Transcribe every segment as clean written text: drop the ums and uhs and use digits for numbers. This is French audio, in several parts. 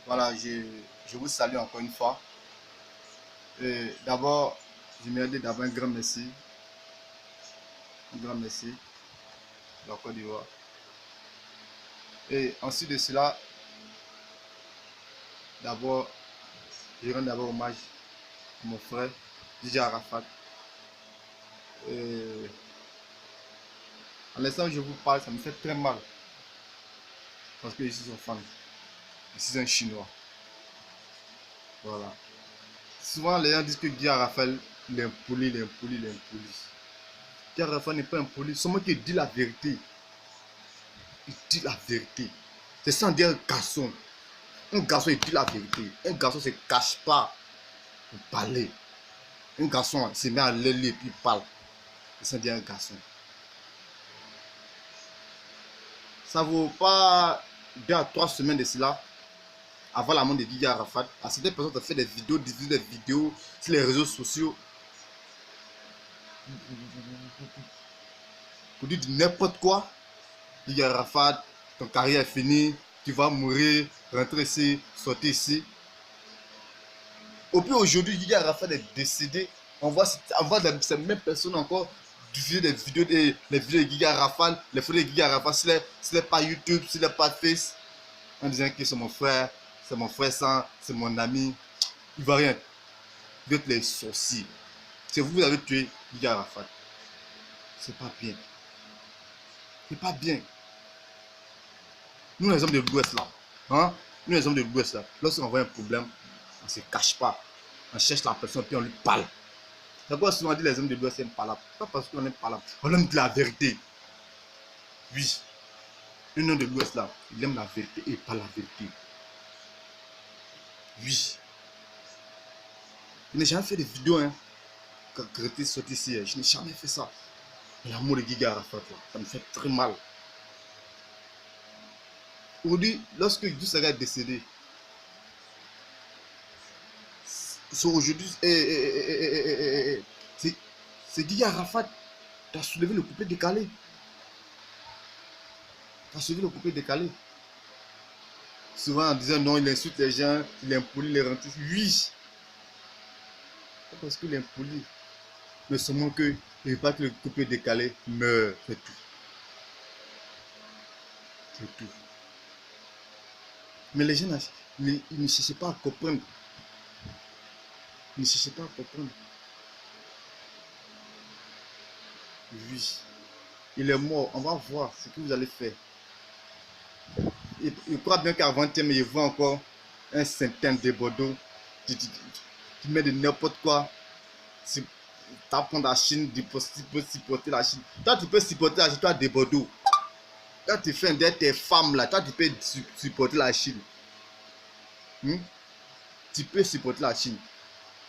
Voilà, je vous salue encore une fois. D'abord, je me dis d'abord un grand merci. Un grand merci de la Côte d'Ivoire. Et ensuite de cela, d'abord, je rends d'abord hommage à mon frère, DJ Arafat. En l'instant où je vous parle, ça me fait très mal. Parce que je suis son fan. Je suis un Chinois. Voilà. Souvent, les gens disent que Guy Arafat, il est impoli, il est impoli, il est impoli. Guy Arafat n'est pas impoli. C'est moi qui dis la vérité. Il dit la vérité. C'est sans dire un garçon. Un garçon, il dit la vérité. Un garçon ne se cache pas pour parler. Un garçon, il se met à l'aile et puis il parle. C'est sans dire un garçon. Ça ne vaut pas 2 à 3 semaines de cela. Avant la mort de Guy Arafat, à certaines personnes ont fait des vidéos, diffusé des vidéos sur les réseaux sociaux pour dire n'importe quoi. Guy Arafat, ton carrière est finie, tu vas mourir, rentrer ici, sortir ici. Au plus aujourd'hui, Guy Arafat est décédé. On voit ces mêmes personnes encore diffuser des vidéos, les vidéos de Guy Arafat, les photos de Guy Arafat sur les pages YouTube, sur les pages Face, en disant que c'est mon frère sang, c'est mon ami. Il va rien. Vous êtes les sorciers. C'est vous qui avez tué Guy Arafat. C'est pas bien. C'est pas bien. Nous les hommes de l'Ouest là, hein? Nous les hommes de l'Ouest là, lorsqu'on voit un problème, on ne se cache pas. On cherche la personne puis on lui parle. C'est quoi souvent on dit les hommes de l'Ouest aiment parler? Pas parce qu'on aime parler, on aime la vérité. Oui. Un homme de l'Ouest là, il aime la vérité et pas la vérité. Oui. Je n'ai jamais fait de vidéo, hein. Quand Grete sorti ici, je n'ai jamais fait ça. L'amour de Guy Arafat là, ça me fait très mal. Aujourd'hui, lorsque Doussara est décédé, aujourd'hui, c'est Guy Arafat qui a soulevé le couplet décalé. Souvent en disant non, il insulte les gens, il est impoli, il est rentiste. Oui, c'est parce qu'il est impoli. Mais seulement que il ne veut pas que le couplet décalé meure, c'est tout. C'est tout. Mais les gens, ils ne cherchent pas à comprendre. Ils ne cherchent pas à comprendre. Oui. Il est mort. On va voir ce que vous allez faire. Il croit bien qu'avant-hier, mais il voit encore un certain de Bordeaux qui met de n'importe quoi. Tu apprends la Chine, tu peux supporter la Chine. Toi, tu peux supporter la Chine, toi, de Bordeaux. Quand tu fais un de tes femmes là, toi, tu peux supporter la Chine. Tu peux supporter la Chine.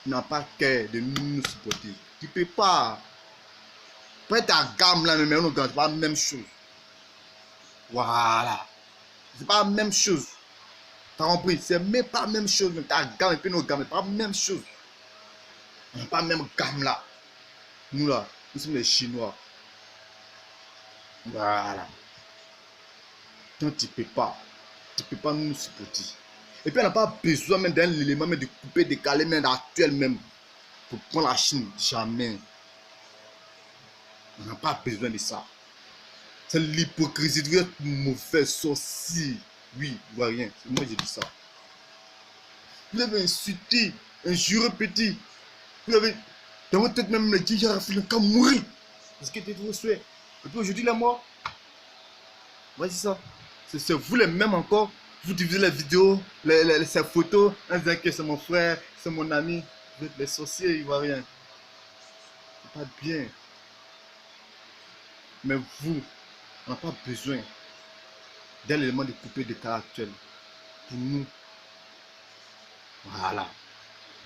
Tu n'as pas cœur de nous supporter. Tu peux pas. Prends ta gamme là, mais on ne gagne pas la même chose. Voilà. C'est pas la même chose. T'as compris? C'est même pas la même chose. Ta gamme et puis nos gammes, c'est pas la même chose. On n'a pas la même gamme là. Nous là, nous sommes les Chinois. Voilà. Donc tu peux pas nous supporter. Et puis on n'a pas besoin même d'un élément de couper, décaler, même actuel même. Pour prendre la Chine, jamais. On n'a pas besoin de ça. C'est l'hypocrisie, vous êtes mauvais, sorcier. Oui, vous voyez rien. C'est moi qui dis ça. Vous avez insulté, injuré petit. Vous avez, dans votre tête même, le Guy Arafat qu'à mourir. Parce que c'était vos souhaits. Et puis aujourd'hui, la mort. Voici ça. C'est vous les mêmes encore. Vous divisez les vidéos, ces photos, en disant que c'est mon frère, c'est mon ami. Vous êtes les sorciers, ils voient rien. C'est pas bien. Mais vous, on n'a pas besoin d'un élément de couper de caractère pour nous. Voilà.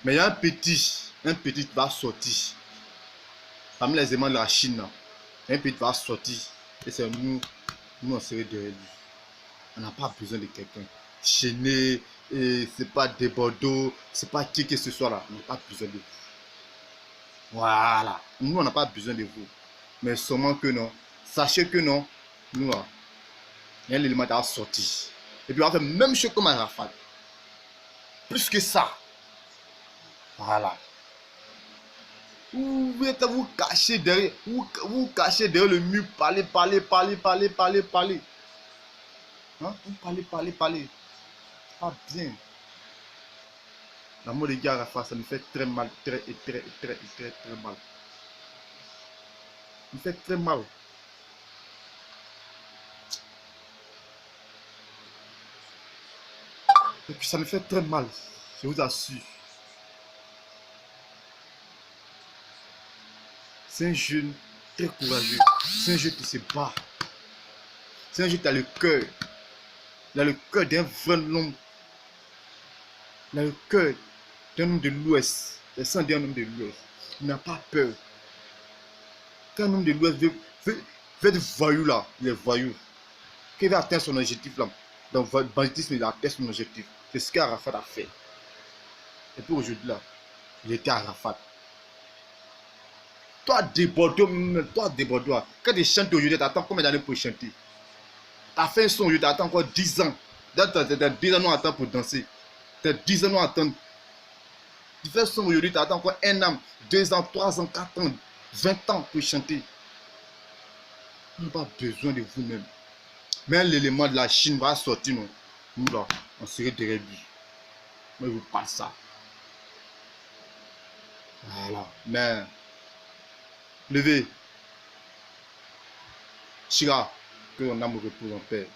Mais il y a un petit qui va sortir. Parmi les éléments de la Chine, un petit va sortir. Et c'est nous on serait derrière lui. On n'a pas besoin de quelqu'un chaîné, et c'est pas des Bordeaux, c'est pas qui que ce soit là. On n'a pas besoin de vous. Voilà. Nous, on n'a pas besoin de vous. Mais seulement que non. Sachez que non. Nous, là, il y a un élément qui va sortir. Et puis on va faire même chose comme Arafat. plus que ça. Voilà. Vous êtes vous cacher derrière, vous cachez derrière le mur, parlez. Hein? Vous parlez. Pas bien. L'amour des gars, Rafa, ça me fait très mal, très mal. Ça me fait très mal. Et puis ça me fait très mal, je vous assure. C'est un jeune très courageux. C'est un jeune qui se bat. C'est un jeune qui a le cœur. Il a le cœur d'un vrai homme. Il a le cœur d'un homme de l'Ouest. Le sang d'un homme de l'Ouest. Il n'a pas peur. Quand un homme de l'Ouest veut être voyou là, il est voyou. Quand il va atteindre son objectif là, dans le banditisme, il a atteint son objectif. C'est ce qu'Arafat a fait. Et puis aujourd'hui là, il était Arafat. Toi, débordeur, quand tu chantes aujourd'hui, tu attends combien d'années pour chanter? Tu as fait un son aujourd'hui, tu attends encore 10 ans. Dans 10 ans, nous attendons pour danser. Tu as 10 ans, nous attendons. Tu fais un son aujourd'hui, tu attends encore 1 an, 2 ans, 3 ans, 4 ans, 20 ans pour chanter. On n'a pas besoin de vous-même. Mais l'élément de la Chine va sortir, non? Nous là, on serait derrière lui. Mais vous pas ça. Voilà. Mais, levez. Chira, que ton âme repose en paix.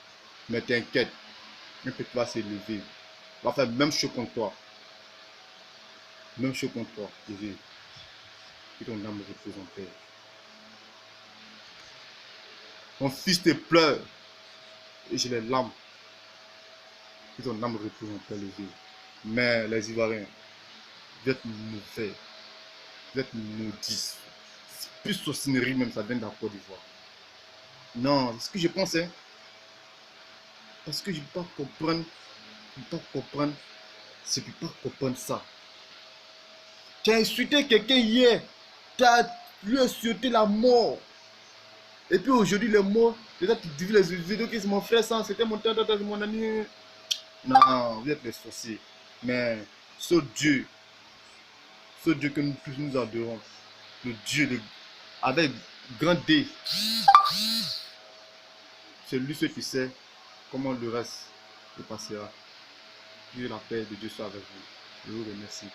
Mais t'inquiète, un peu va s'élever. On va faire même chose contre toi. Même chose contre toi, levez. Que ton âme repose en paix. Mon fils te pleure. Et j'ai les larmes. Que ton âme repose en paix, levez. Mais les Ivoiriens, vous êtes mauvais. Vous êtes maudits. Plus sorcellerie même, ça vient de la Côte d'Ivoire. Non, c'est ce que je pensais. Parce que je ne peux pas comprendre. Je ne peux pas comprendre. Je ne peux pas comprendre ça. Tu as insulté quelqu'un hier. Tu as lui insulté la mort. Et puis aujourd'hui, les morts, déjà tu dis les vidéos que c'est mon frère, ça, c'était mon tante, mon ami. Non, vous êtes les sorciers. Mais ce Dieu que nous tous nous adorons, le Dieu avec grand D, c'est lui ce qui sait comment le reste se passera. Que la paix de Dieu soit avec vous. Je vous remercie.